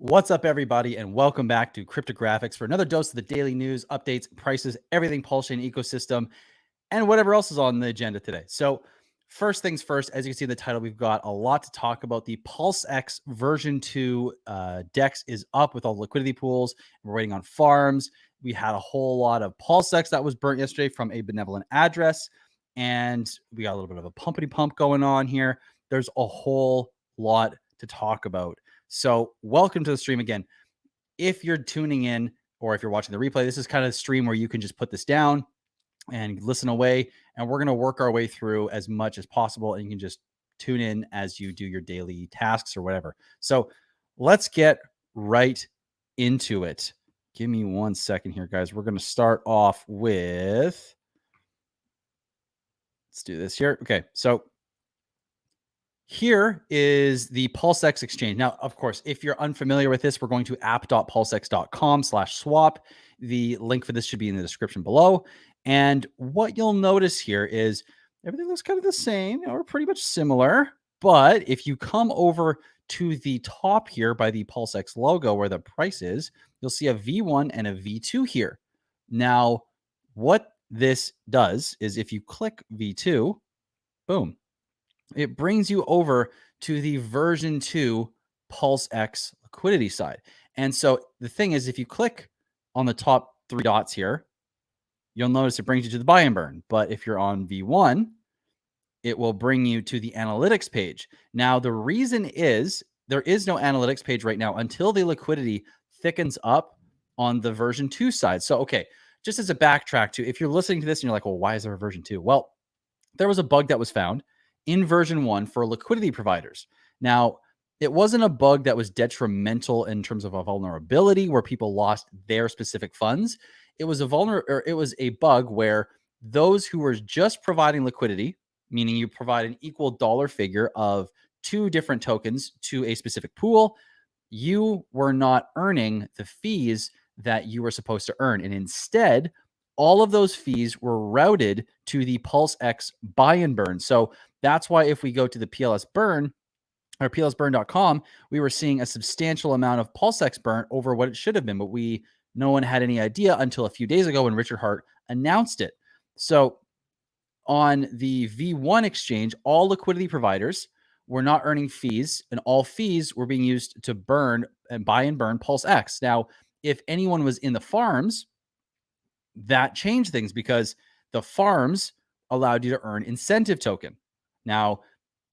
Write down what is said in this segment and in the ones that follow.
What's up, everybody, and welcome back to Cryptographics for another dose of the daily news, updates, prices, everything PulseChain ecosystem, and whatever else is on the agenda today. So first things first, as you can see in the title, we've got a lot to talk about. The PulseX version 2 DEX is up with all the liquidity pools. We're waiting on farms. We had a whole lot of PulseX that was burnt yesterday from a benevolent address, and we got a little bit of a pumpity pump going on here. There's a whole lot to talk about. So welcome to the stream again. If you're tuning in or if you're watching the replay, this is kind of a stream where you can just put this down and listen away, and we're going to work our way through as much as possible, and you can just tune in as you do your daily tasks or whatever. So let's get right into it. Give me 1 second here, guys. We're going to start off with, let's do this here. Okay, so here is the PulseX exchange. Now, of course, if you're unfamiliar with this, we're going to app.pulsex.com/swap. The link for this should be in the description below. And what you'll notice here is everything looks kind of the same, or pretty much similar. But if you come over to the top here by the PulseX logo where the price is, you'll see a V1 and a V2 here. Now, what this does is if you click V2, boom, it brings you over to the version 2 PulseX liquidity side. And so the thing is, if you click on the top 3 dots here, you'll notice it brings you to the buy and burn. But if you're on V1, it will bring you to the analytics page. Now, the reason is there is no analytics page right now until the liquidity thickens up on the version 2 side. So, okay, just as a backtrack to, if you're listening to this and you're like, well, why is there a version 2? Well, there was a bug that was found in version 1 for liquidity providers. Now, it wasn't a bug that was detrimental in terms of a vulnerability where people lost their specific funds. It was a bug where those who were just providing liquidity, meaning you provide an equal dollar figure of 2 different tokens to a specific pool, you were not earning the fees that you were supposed to earn. And instead, all of those fees were routed to the PulseX buy and burn. So that's why if we go to the PLS burn or PLSburn.com, we were seeing a substantial amount of PulseX burn over what it should have been, but no one had any idea until a few days ago when Richard Hart announced it. So on the V1 exchange, all liquidity providers were not earning fees, and all fees were being used to burn and buy and burn PulseX. Now, if anyone was in the farms, that changed things because the farms allowed you to earn incentive token. Now,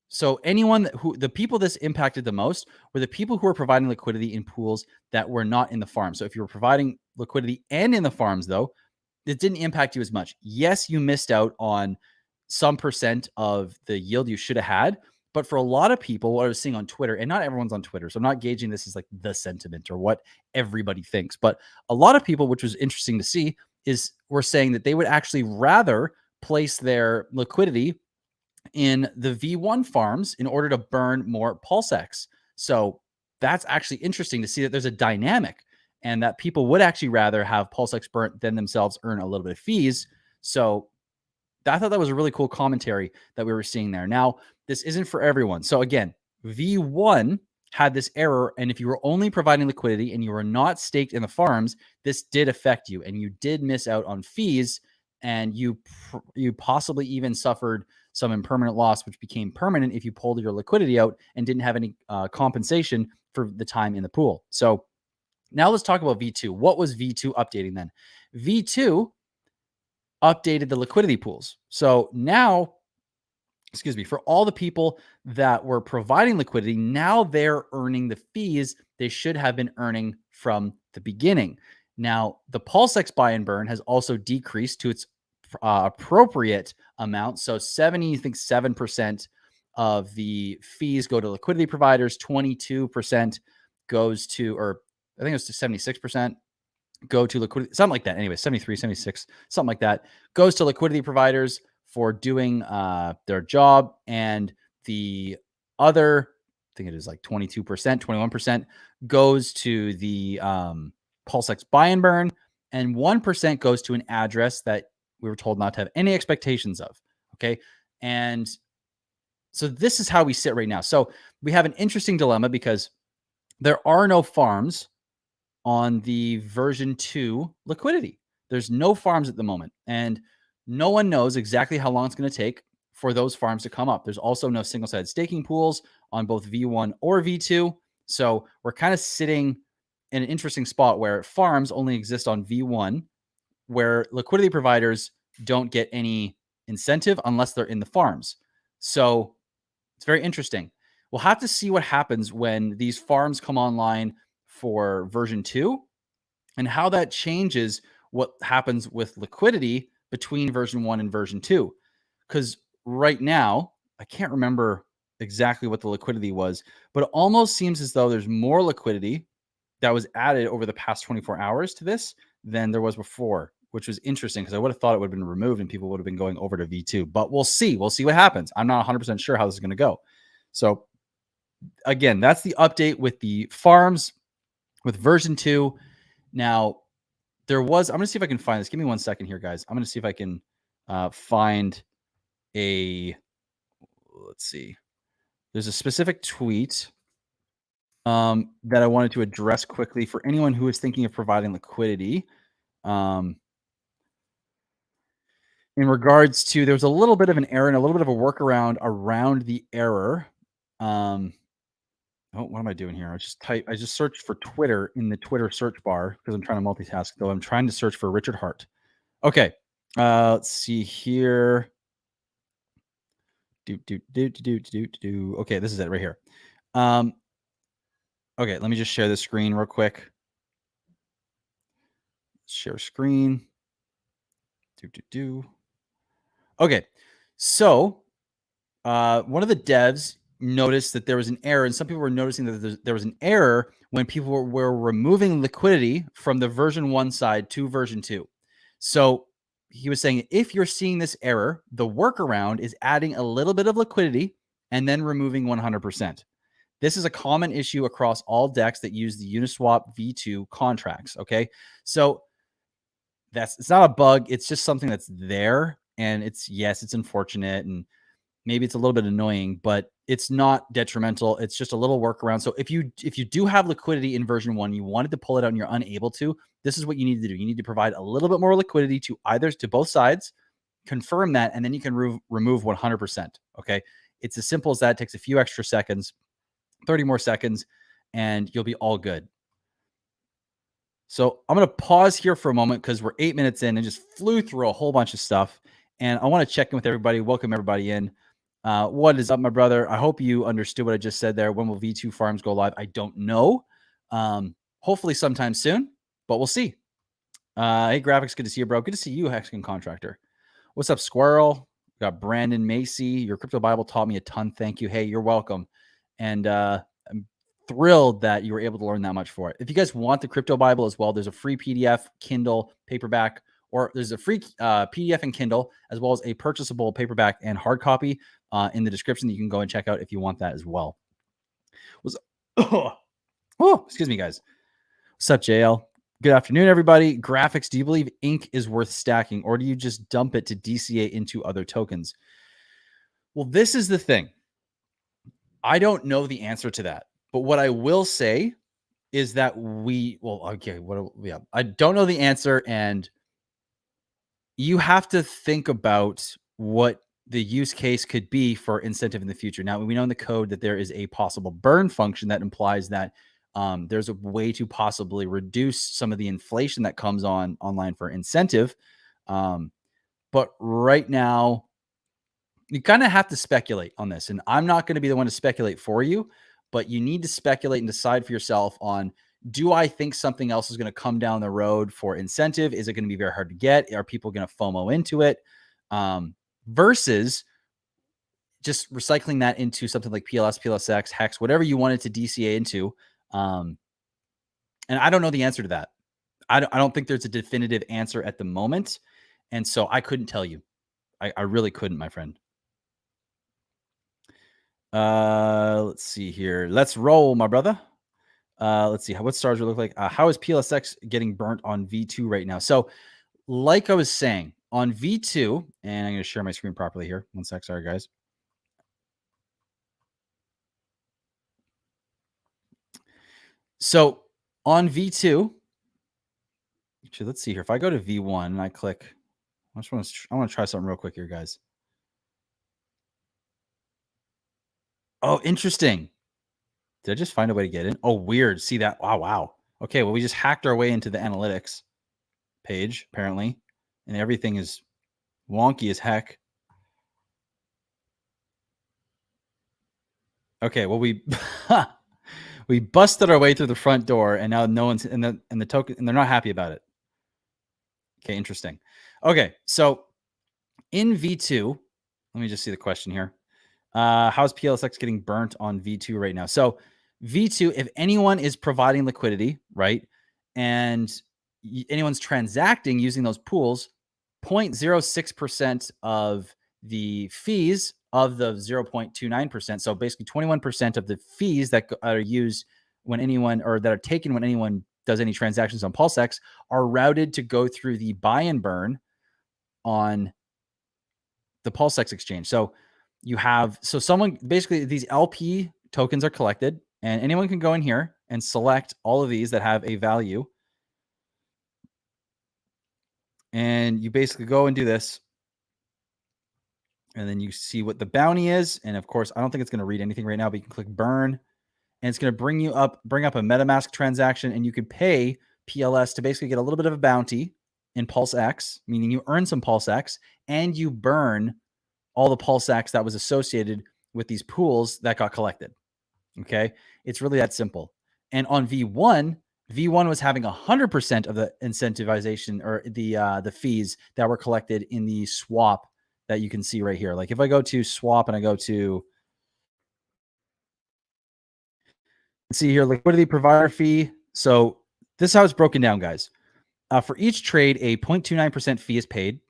so the people this impacted the most were the people who were providing liquidity in pools that were not in the farm. So if you were providing liquidity and in the farms, though, it didn't impact you as much. Yes, you missed out on some percent of the yield you should have had. But for a lot of people, what I was seeing on Twitter, and not everyone's on Twitter, so I'm not gauging this as like the sentiment or what everybody thinks, but a lot of people, which was interesting to see, were saying that they would actually rather place their liquidity in the V1 farms in order to burn more PulseX. So that's actually interesting to see that there's a dynamic and that people would actually rather have PulseX burnt than themselves earn a little bit of fees. So I thought that was a really cool commentary that we were seeing there. Now, this isn't for everyone. So again, V1 had this error, and if you were only providing liquidity and you were not staked in the farms, this did affect you, and you did miss out on fees, and you possibly even suffered some impermanent loss, which became permanent if you pulled your liquidity out and didn't have any compensation for the time in the pool. So now let's talk about V2. What was V2 updating then? V2 updated the liquidity pools. So now, for all the people that were providing liquidity, now they're earning the fees they should have been earning from the beginning. Now, the PulseX buy and burn has also decreased to its appropriate amount. So 7% of the fees go to liquidity providers, 22% goes to, or I think it was to 76%. Go to liquidity, something like that. Anyway, 73, 76, something like that goes to liquidity providers for doing their job. And the other, I think it is like 22%, 21% goes to the PulseX buy and burn. And 1% goes to an address that we were told not to have any expectations of. Okay. And so this is how we sit right now. So we have an interesting dilemma because there are no farms on the version 2 liquidity. There's no farms at the moment, and no one knows exactly how long it's going to take for those farms to come up. There's also no single-sided staking pools on both V1 or V2. So we're kind of sitting in an interesting spot where farms only exist on V1, where liquidity providers don't get any incentive unless they're in the farms. So it's very interesting. We'll have to see what happens when these farms come online for version 2 and how that changes what happens with liquidity between version 1 and version 2. Because right now, I can't remember exactly what the liquidity was, but it almost seems as though there's more liquidity that was added over the past 24 hours to this than there was before, which was interesting because I would have thought it would have been removed and people would have been going over to V2. But we'll see. We'll see what happens. I'm not 100% sure how this is going to go. So again, that's the update with the farms with version 2. Now, I'm going to see if I can find this. Give me 1 second here, guys. I'm going to see if I can find let's see. There's a specific tweet that I wanted to address quickly for anyone who is thinking of providing liquidity. In regards to, there was a little bit of an error and a little bit of a workaround around the error. What am I doing here? I just searched for Twitter in the Twitter search bar because I'm trying to multitask, though. I'm trying to search for Richard Hart. Okay. Let's see here. Okay, this is it right here. Okay, let me just share the screen real quick. Share screen. Okay, so one of the devs noticed that there was an error, and some people were noticing that there was an error when people were removing liquidity from the version 1 side to version 2. So he was saying, if you're seeing this error, the workaround is adding a little bit of liquidity and then removing 100%. This is a common issue across all DEX that use the Uniswap V2 contracts. Okay, so it's not a bug. It's just something that's there, and it's unfortunate, and maybe it's a little bit annoying, but it's not detrimental. It's just a little workaround. So if you do have liquidity in version 1, you wanted to pull it out and you're unable to, this is what you need to do. You need to provide a little bit more liquidity to both sides, confirm that, and then you can remove 100%. Okay, it's as simple as that. It takes a few extra seconds, 30 more seconds, and you'll be all good. So I'm going to pause here for a moment because we're 8 minutes in and just flew through a whole bunch of stuff. And I want to check in with everybody, welcome everybody in. What is up, my brother? I hope you understood what I just said there. When will V2 farms go live? I don't know. Hopefully sometime soon, but we'll see. Hey, Graphics, good to see you, bro. Good to see you, Hexagon Contractor. What's up, Squirrel? We got Brandon Macy. Your Crypto Bible taught me a ton. Thank you. Hey, you're welcome. And I'm thrilled that you were able to learn that much for it. If you guys want the Crypto Bible as well, there's a free PDF, Kindle, paperback, or there's a free PDF and Kindle, as well as a purchasable paperback and hard copy in the description that you can go and check out if you want that as well. Excuse me, guys. What's up, JL? Good afternoon, everybody. Graphics, do you believe ink is worth stacking, or do you just dump it to DCA into other tokens? Well, this is the thing. I don't know the answer to that, but what I will say is that I don't know the answer, and you have to think about what the use case could be for incentive in the future. Now, we know in the code that there is a possible burn function that implies that there's a way to possibly reduce some of the inflation that comes online for incentive. But right now, you kind of have to speculate on this. And I'm not going to be the one to speculate for you, but you need to speculate and decide for yourself on, do I think something else is going to come down the road for incentive? Is it going to be very hard to get? Are people going to FOMO into it? Versus just recycling that into something like PLS, PLSX, Hex, whatever you wanted to DCA into. And I don't know the answer to that. I don't think there's a definitive answer at the moment. And so I couldn't tell you. I really couldn't, my friend. Let's see here. Let's roll, my brother. Let's see what stars will look like. How is PLSX getting burnt on V2 right now? So, like I was saying, on V2, and I'm going to share my screen properly here. 1 sec. Sorry, guys. So on V2, actually, let's see here. If I go to V1 and I click, I want to try something real quick here, guys. Oh, interesting. Did I just find a way to get in? Oh, weird. See that? Wow, wow. Okay, well, we just hacked our way into the analytics page, apparently, and everything is wonky as heck. Okay, well, we we busted our way through the front door, and now no one's in the token, and they're not happy about it. Okay, interesting. Okay, so in V2, let me just see the question here. How's PLSX getting burnt on V2 right now? So V2, if anyone is providing liquidity, right, and anyone's transacting using those pools, 0.06% of the fees of the 0.29%. So basically 21% of the fees that are used when anyone, or that are taken when anyone does any transactions on PulseX, are routed to go through the buy and burn on the PulseX exchange. So you have, so someone, basically these LP tokens are collected, and anyone can go in here and select all of these that have a value. And you basically go and do this. And then you see what the bounty is. And of course, I don't think it's going to read anything right now, but you can click burn, and it's going to bring up a MetaMask transaction, and you can pay PLS to basically get a little bit of a bounty in PulseX, meaning you earn some PulseX and you burn all the PulseX that was associated with these pools that got collected. Okay. It's really that simple. And on V1 was having 100% of the incentivization, or the fees that were collected in the swap that you can see right here. Like if I go to swap and I go to, see here, liquidity provider fee. So this is how it's broken down, guys. For each trade, a 0.29% fee is paid,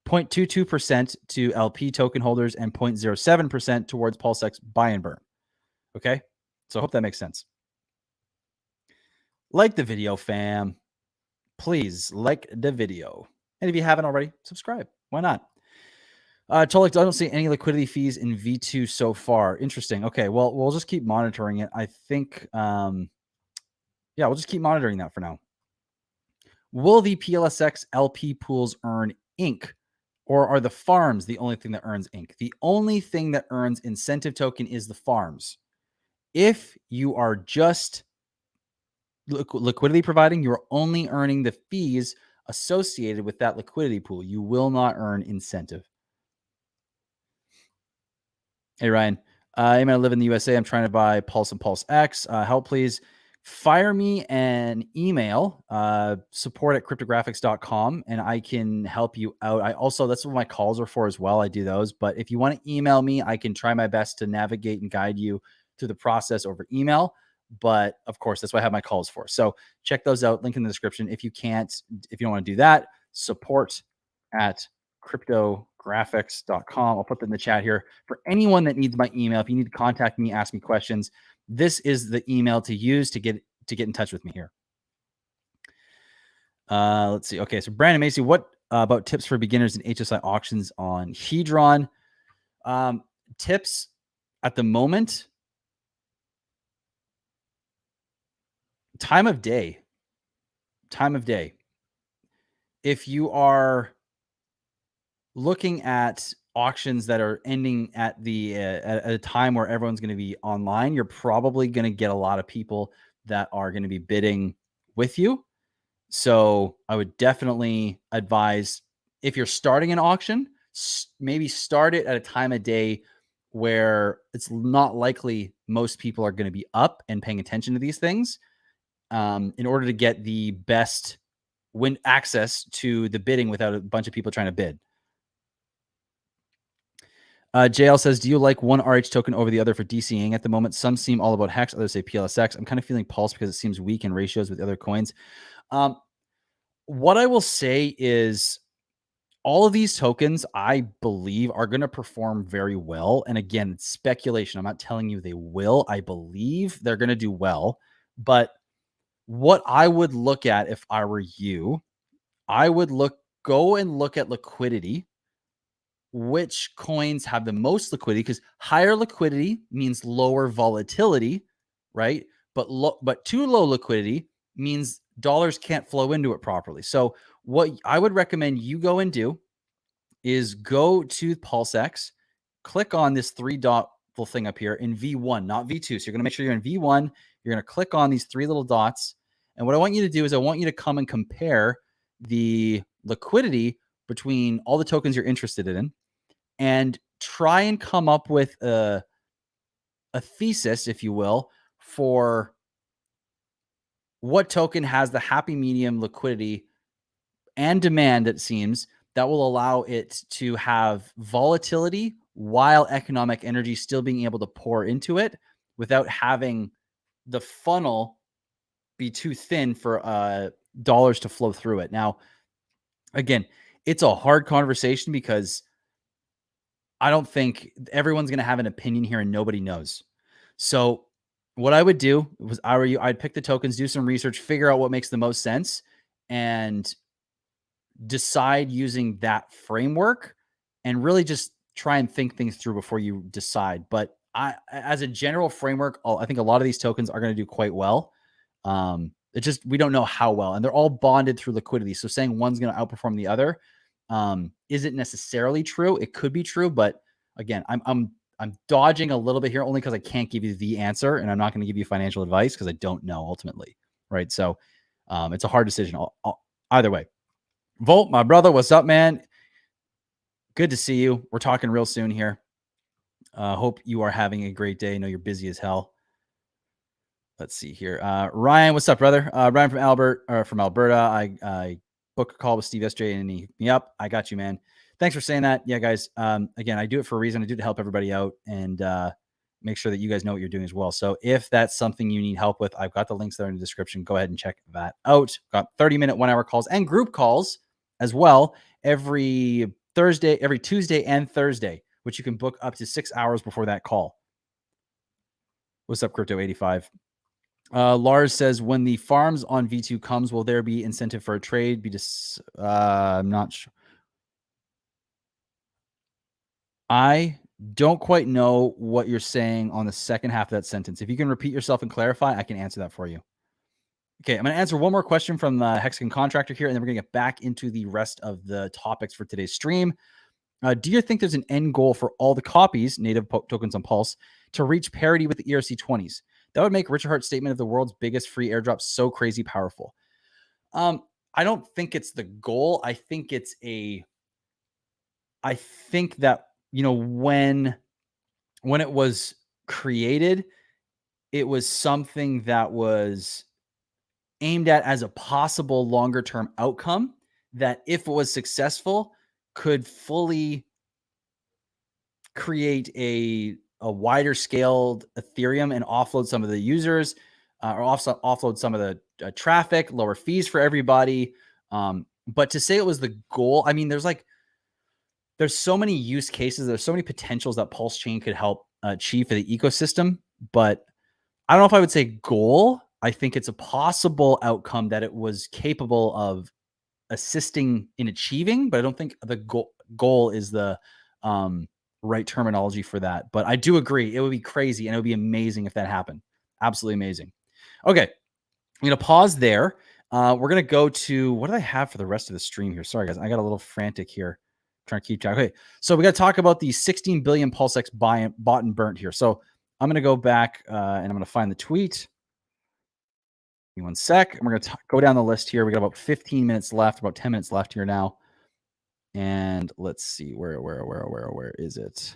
0.22% to LP token holders, and 0.07% towards PulseX buy and burn. Okay. So I hope that makes sense. Like the video, fam. Please like the video. And if you haven't already, subscribe. Why not? Tolik, I don't see any liquidity fees in V2 so far. Interesting. Okay, well, we'll just keep monitoring it. I think, yeah, we'll just keep monitoring that for now. Will the PLSX LP pools earn ink, or are the farms the only thing that earns ink? The only thing that earns incentive token is the farms. If you are just liquidity providing, you're only earning the fees associated with that liquidity pool. You will not earn incentive. Hey, Ryan. I live in the USA. I'm trying to buy Pulse and PulseX. Help, please. Fire me an email, support at cryptographics.com, and I can help you out. I also, that's what my calls are for as well. I do those. But if you want to email me, I can try my best to navigate and guide you through the process over email. But of course, that's what I have my calls for. So check those out. Link in the description. If you don't want to do that, support at cryptographics.com. I'll put that in the chat here. For anyone that needs my email, if you need to contact me, ask me questions, this is the email to use to get in touch with me here. Let's see. Okay, so Brandon Macy, what about tips for beginners in HSI auctions on Hedron? Tips at the moment, time of day. If you are looking at auctions that are ending at at a time where everyone's going to be online, you're probably going to get a lot of people that are going to be bidding with you. So I would definitely advise, if you're starting an auction, maybe start it at a time of day where it's not likely most people are going to be up and paying attention to these things, in order to get the best access to the bidding without a bunch of people trying to bid. JL says, do you like one RH token over the other for DCing at the moment? Some seem all about Hex, others say PLSX. I'm kind of feeling Pulse because it seems weak in ratios with other coins. What I will say is all of these tokens, I believe, are going to perform very well. And again, it's speculation. I'm not telling you they will. I believe they're going to do well. But what I would look at if I were you, I would go and look at liquidity. Which coins have the most liquidity? Because higher liquidity means lower volatility, right? but too low liquidity means dollars can't flow into it properly. So what I would recommend you go and do is go to PulseX, click on this three dot little thing up here in V1, not V2. So you're going to make sure you're in V1. You're going to click on these three little dots. And what I want you to do is I want you to come and compare the liquidity between all the tokens you're interested in and try and come up with a thesis, if you will, for what token has the happy medium liquidity and demand, it seems, that will allow it to have volatility while economic energy still being able to pour into it without having the funnel be too thin for dollars to flow through it. Now, again, it's a hard conversation because I don't think everyone's going to have an opinion here and nobody knows. So what I would do was I were you, I'd pick the tokens, do some research, figure out what makes the most sense, and decide using that framework and really just try and think things through before you decide. But as a general framework, I think a lot of these tokens are going to do quite well. It just, we don't know how well, and they're all bonded through liquidity. So saying one's going to outperform the other isn't necessarily true. It could be true, but again, I'm dodging a little bit here only because I can't give you the answer, and I'm not going to give you financial advice because I don't know ultimately, right? So it's a hard decision either way. Volt, my brother, what's up, man? Good to see you. We're talking real soon here. Hope you are having a great day. I know you're busy as hell. Let's see here. Ryan, what's up, brother? Ryan from Alberta. I booked a call with Steve yesterday and he hit me up. I got you, man. Thanks for saying that. Yeah, guys. Again, I do it for a reason. I do it to help everybody out and make sure that you guys know what you're doing as well. So if that's something you need help with, I've got the links there in the description. Go ahead and check that out. Got 30-minute 1-hour calls and group calls as well every Tuesday and Thursday, which you can book up to 6 hours before that call. What's up, Crypto 85? Lars says, when the farms on V2 comes, will there be incentive for a trade? I'm not sure. I don't quite know what you're saying on the second half of that sentence. If you can repeat yourself and clarify, I can answer that for you. Okay, I'm going to answer one more question from the Hexagon Contractor here, and then we're going to get back into the rest of the topics for today's stream. Do you think there's an end goal for all the copies, native tokens on Pulse, to reach parity with the ERC20s? That would make Richard Hart's statement of the world's biggest free airdrop so crazy powerful. I don't think it's the goal. I think that, when it was created, it was something that was aimed at as a possible longer term outcome that, if it was successful, could fully create a wider scaled Ethereum and offload some of the users or offload some of the traffic, lower fees for everybody. But to say it was the goal, I mean, there's so many use cases. There's so many potentials that PulseChain could help achieve for the ecosystem, but I don't know if I would say goal. I think it's a possible outcome that it was capable of assisting in achieving, but I don't think the goal is the right terminology for that. But I do agree. It would be crazy and it would be amazing if that happened. Absolutely amazing. Okay. I'm going to pause there. We're going to go to, what do I have for the rest of the stream here? Sorry, guys. I got a little frantic here trying to keep track. Okay. So we got to talk about the 16 billion PulseX bought and burnt here. So I'm going to go back and I'm going to find the tweet. Give me one sec. We're going to go down the list here. We got about 15 minutes left, about 10 minutes left here now. And let's see, where is it?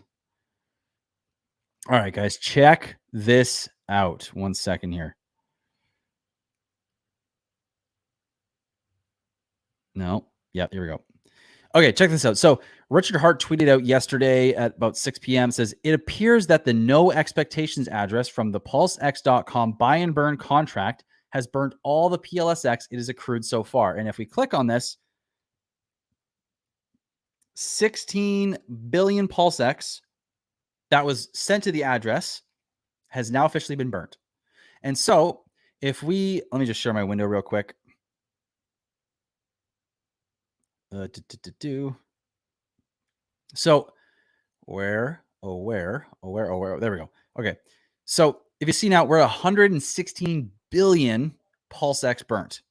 All right, guys, check this out. 1 second here. No. Yeah, here we go. Okay, check this out. So Richard Hart tweeted out yesterday at about 6 p.m. says, it appears that the no expectations address from the PulseX.com buy and burn contract has burned all the PLSX it has accrued so far. And if we click on this, 16 billion PulseX that was sent to the address has now officially been burnt. And so if we, let me just share my window real quick. So there we go. Okay. So if you see now, we're 116 billion PulseX burnt.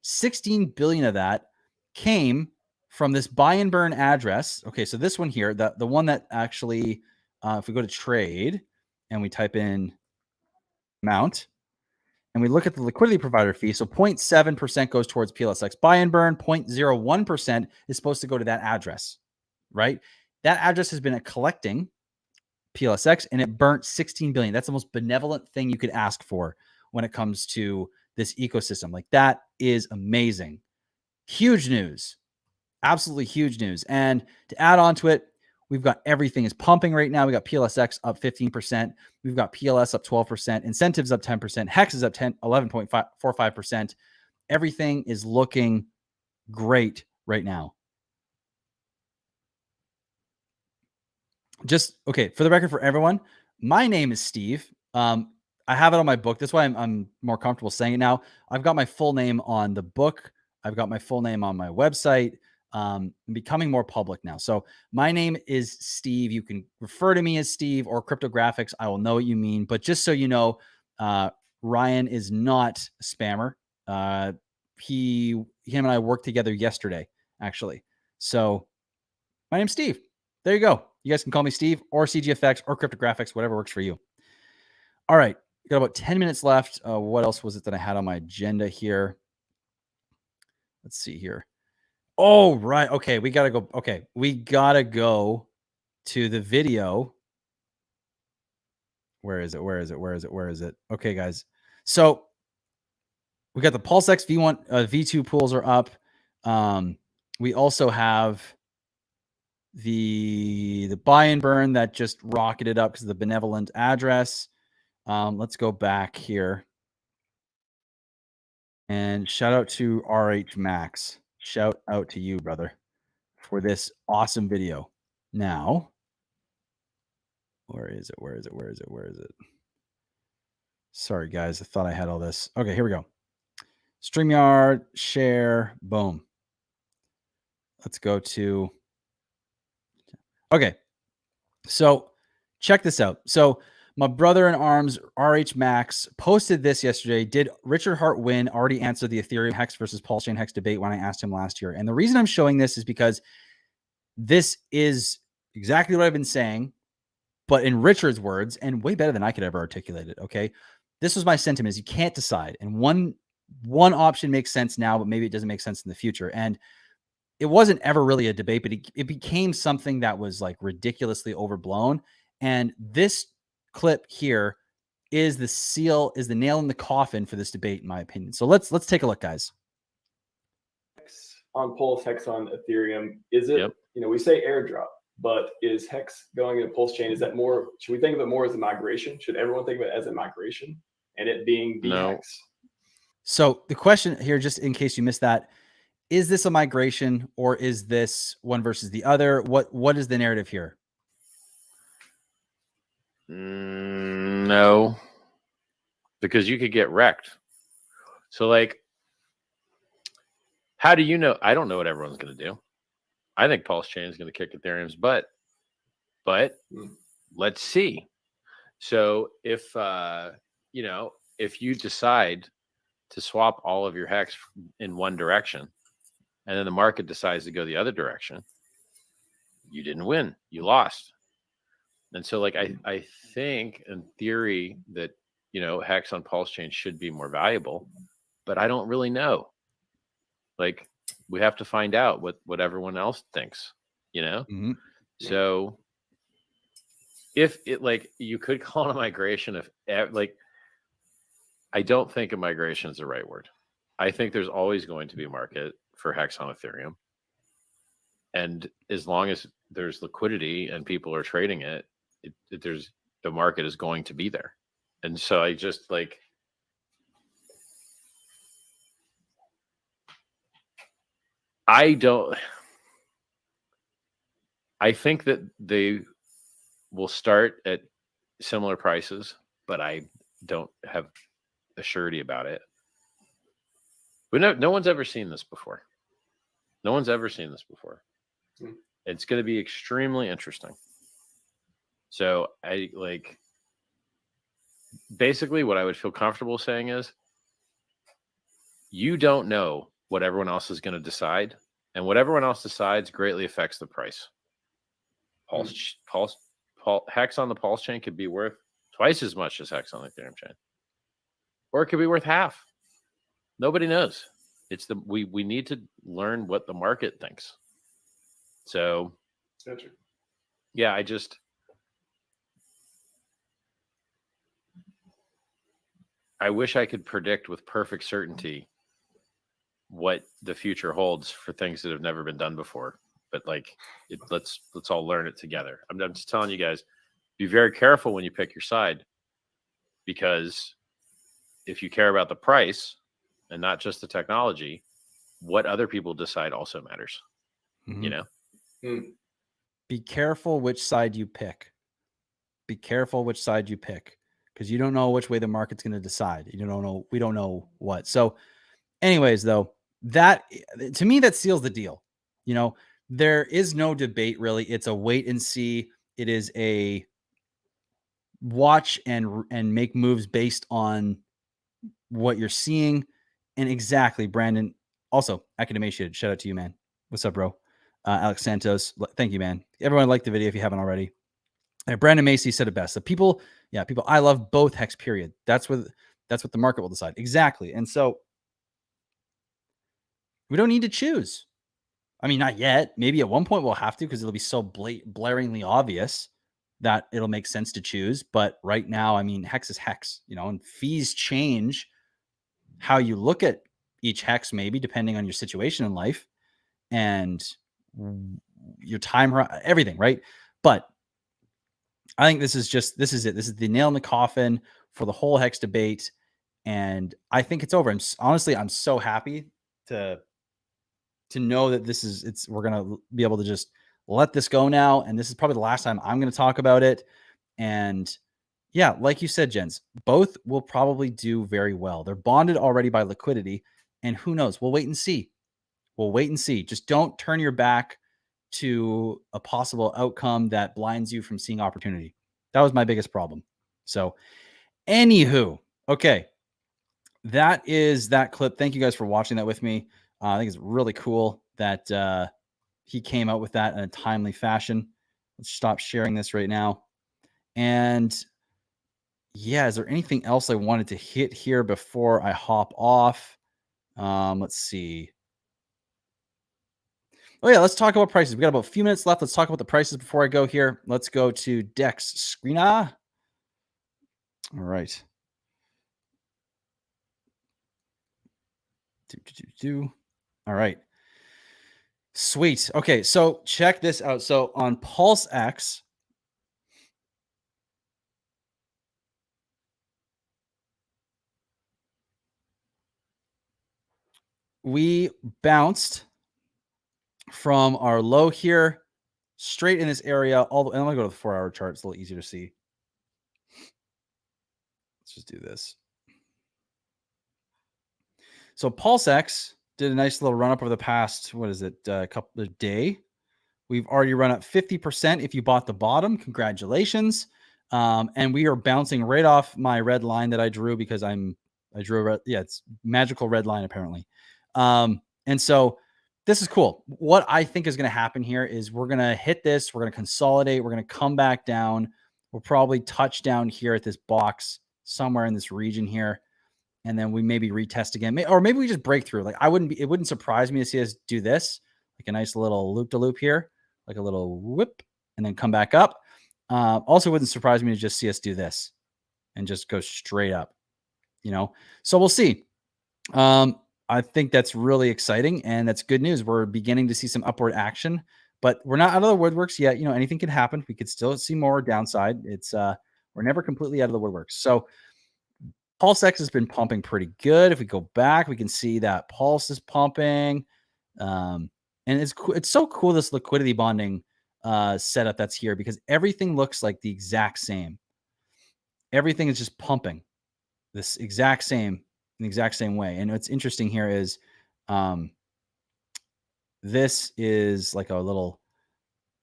16 billion of that came from this buy and burn address. Okay, so this one here, the one that actually, if we go to trade and we type in amount and we look at the liquidity provider fee, so 0.7% goes towards PLSX buy and burn, 0.01% is supposed to go to that address, right? That address has been collecting PLSX and it burnt 16 billion. That's the most benevolent thing you could ask for when it comes to this ecosystem. Like, that is amazing. Huge news. Absolutely huge news. And to add on to it, we've got everything is pumping right now. We got PLSX up 15%. We've got PLS up 12%. Incentives up 10%. Hex is up 11.45%. Everything is looking great right now. Just, okay, for the record for everyone, my name is Steve. I have it on my book. That's why I'm more comfortable saying it now. I've got my full name on the book. I've got my full name on my website. I'm becoming more public now. So my name is Steve. You can refer to me as Steve or Cryptographics. I will know what you mean. But just so you know, Ryan is not a spammer. Him and I worked together yesterday, actually. So my name's Steve. There you go. You guys can call me Steve or CGFX or Cryptographics, whatever works for you. All right. Got about 10 minutes left. What else was it that I had on my agenda here? Let's see here. Oh, right. Okay. We got to go. Okay. We got to go to the video. Where is it? Okay, guys. So we got the PulseX V1, V2 pools are up. We also have the buy and burn that just rocketed up because of the benevolent address. Let's go back here. And shout out to RH Max. Shout out to you, brother, for this awesome video. Now, where is it? Sorry, guys. I thought I had all this. Okay, here we go. StreamYard, share, boom. Let's go to... Okay, so check this out. So my brother in arms, RH Max, posted this yesterday. Did Richard Hart win? Already answered the Ethereum Hex versus PulseChain Hex debate when I asked him last year. And the reason I'm showing this is because this is exactly what I've been saying, but in Richard's words, and way better than I could ever articulate it, okay? This was my sentiment, is you can't decide. And one option makes sense now, but maybe it doesn't make sense in the future. And it wasn't ever really a debate, but it became something that was like ridiculously overblown. And this clip here is the nail in the coffin for this debate, in my opinion. So let's take a look, guys. On Pulse, Hex on Ethereum, is it, you know, we say airdrop, but is Hex going into PulseChain? Is that more, should we think of it more as a migration? Should everyone think of it as a migration and it being the Hex? So the question here, just in case you missed that, is this a migration or is this one versus the other? What is the narrative here? No, because you could get wrecked. So like, how do you know? I don't know what everyone's going to do. I think PulseChain is going to kick Ethereum's butt, but let's see. So if, you know, if you decide to swap all of your Hex in one direction, and then the market decides to go the other direction, you didn't win, you lost. And so like, I think in theory that, you know, Hex on PulseChain should be more valuable, but I don't really know. Like, we have to find out what everyone else thinks, you know? Mm-hmm. So if it, like, you could call it a migration if, like, I don't think a migration is the right word. I think there's always going to be a market for Hex on Ethereum. And as long as there's liquidity and people are trading it, there's, the market is going to be there. And so I just like, I think that they will start at similar prices, but I don't have a surety about it. But no one's ever seen this before. No one's ever seen this before. It's going to be extremely interesting. So I like, basically what I would feel comfortable saying is you don't know what everyone else is going to decide, and what everyone else decides greatly affects the price. Hex on the Pulse chain could be worth twice as much as Hex on the Ethereum chain, or it could be worth half. Nobody knows. It's we need to learn what the market thinks. So, yeah, I wish I could predict with perfect certainty what the future holds for things that have never been done before. But like, let's all learn it together. I'm just telling you guys, be very careful when you pick your side, because if you care about the price and not just the technology, what other people decide also matters. Mm-hmm. You know? Be careful which side you pick. Be careful which side you pick, because you don't know which way the market's going to decide. You don't know. We don't know what. So anyways, though, that to me, that seals the deal. You know, there is no debate really. It's a wait and see. It is a watch and make moves based on what you're seeing. And exactly, Brandon. Also, Academation, shout out to you, man. What's up, bro? Alex Santos, thank you, man. Everyone like the video if you haven't already. And Brandon Macy said it best. The people, I love both Hex, period. That's what the market will decide. Exactly. And so we don't need to choose. I mean, not yet. Maybe at one point we'll have to, because it'll be so blaringly obvious that it'll make sense to choose. But right now, I mean, Hex is Hex, and fees change how you look at each Hex, maybe depending on your situation in life and your time, everything, right? But I think this is it. This is the nail in the coffin for the whole Hex debate. And I think it's over. I'm so happy to know that we're going to be able to just let this go now. And this is probably the last time I'm going to talk about it. And yeah, like you said, Jens, both will probably do very well. They're bonded already by liquidity, and who knows? We'll wait and see. Just don't turn your back to a possible outcome that blinds you from seeing opportunity. That was my biggest problem. So anywho, okay. That is that clip. Thank you guys for watching that with me. I think it's really cool that he came out with that in a timely fashion. Let's stop sharing this right now. And yeah, is there anything else I wanted to hit here before I hop off? Let's see. Oh yeah, let's talk about prices. We got about a few minutes left. Let's talk about the prices before I go here. Let's go to Dex Screena. All right. All right. Sweet. Okay, so check this out. So on PulseX, we bounced from our low here straight in this area. And I'm going to go to the 4-hour chart. It's a little easier to see. Let's just do this. So PulseX did a nice little run up over the past, couple of days. We've already run up 50% if you bought the bottom. Congratulations. And we are bouncing right off my red line that I drew, because I drew a red. Yeah, it's magical red line apparently. And so this is cool. What I think is going to happen here is we're going to hit this. We're going to consolidate. We're going to come back down. We'll probably touch down here at this box somewhere in this region here. And then we maybe retest again, or maybe we just break through. Like it wouldn't surprise me to see us do this, like a nice little loop-to-loop here, like a little whip, and then come back up. Also wouldn't surprise me to just see us do this and just go straight up, so we'll see. I think that's really exciting, and that's good news. We're beginning to see some upward action, but we're not out of the woodworks yet. Anything can happen. We could still see more downside. It's we're never completely out of the woodworks. So PulseX has been pumping pretty good. If we go back, we can see that Pulse is pumping. And it's so cool, this liquidity bonding setup that's here, because everything looks like the exact same. Everything is just pumping this in the exact same way. And what's interesting here is this is like a little,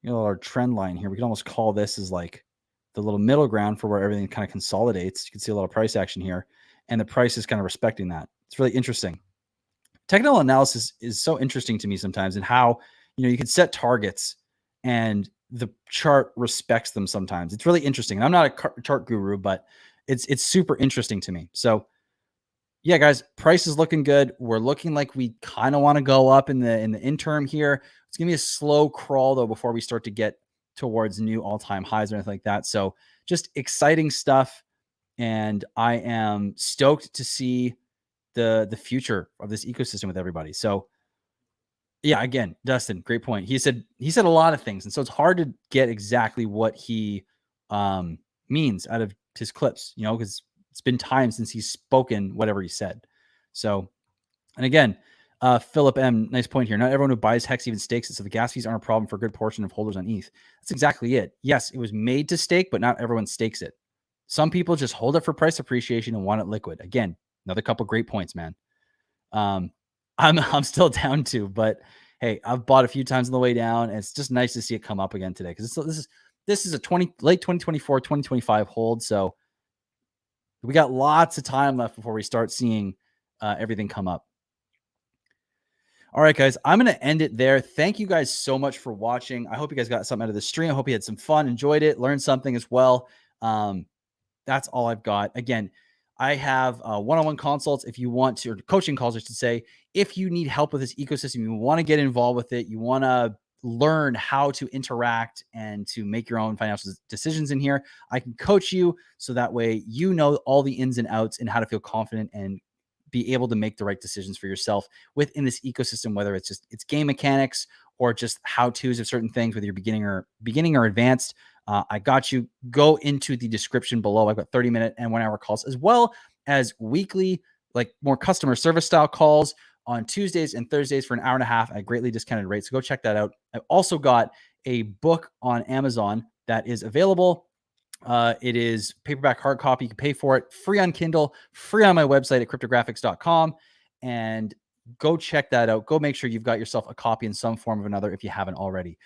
our trend line here. We can almost call this as like little middle ground for where everything kind of consolidates. You can see a little price action here, and the price is kind of respecting that. It's really interesting. Technical analysis is so interesting to me sometimes, and how, you can set targets and the chart respects them sometimes. It's really interesting. And I'm not a chart guru, but it's super interesting to me. So yeah, guys, price is looking good. We're looking like we kind of want to go up in the interim here. It's gonna be a slow crawl though before we start to get towards new all-time highs or anything like that. So just exciting stuff. And I am stoked to see the future of this ecosystem with everybody. So yeah, again, Dustin, great point. He said a lot of things, and so it's hard to get exactly what he means out of his clips, because it's been time since he's spoken whatever he said. So, and again, Philip M, nice point here. Not everyone who buys Hex even stakes it, so the gas fees aren't a problem for a good portion of holders on ETH. That's exactly it. Yes, it was made to stake, but not everyone stakes it. Some people just hold it for price appreciation and want it liquid. Again, another couple great points, man. I'm still down to, but hey, I've bought a few times on the way down, and it's just nice to see it come up again today, because this is a late 2024, 2025 hold. So we got lots of time left before we start seeing everything come up. All right, guys, I'm going to end it there. Thank you guys so much for watching. I hope you guys got something out of the stream. I hope you had some fun, enjoyed it, learned something as well. That's all I've got. Again, I have one-on-one consults if you want to, or coaching calls, I should say. If you need help with this ecosystem, you want to get involved with it, you want to learn how to interact and to make your own financial decisions in here, I can coach you so that way you know all the ins and outs and how to feel confident and be able to make the right decisions for yourself within this ecosystem, whether it's game mechanics or just how-tos of certain things, whether you're beginning or advanced. I got you. Go into the description below. I've got 30-minute and 1-hour calls, as well as weekly, like more customer service style calls on Tuesdays and Thursdays for an hour and a half at greatly discounted rates. So go check that out. I've also got a book on Amazon that is available. It is paperback hard copy. You can pay for it, free on Kindle, free on my website at cryptographics.com. And go check that out. Go make sure you've got yourself a copy in some form or another if you haven't already.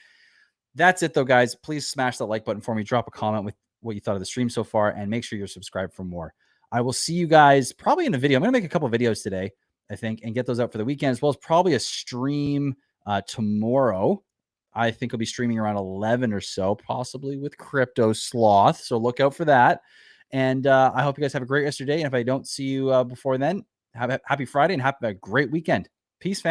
That's it though, guys. Please smash that like button for me. Drop a comment with what you thought of the stream so far, and make sure you're subscribed for more. I will see you guys probably in a video. I'm going to make a couple of videos today, I think, and get those out for the weekend, as well as probably a stream tomorrow. I think I'll be streaming around 11 or so, possibly with Crypto Sloth. So look out for that. And I hope you guys have a great rest of your day. And if I don't see you before then, have a happy Friday and have a great weekend. Peace, fam.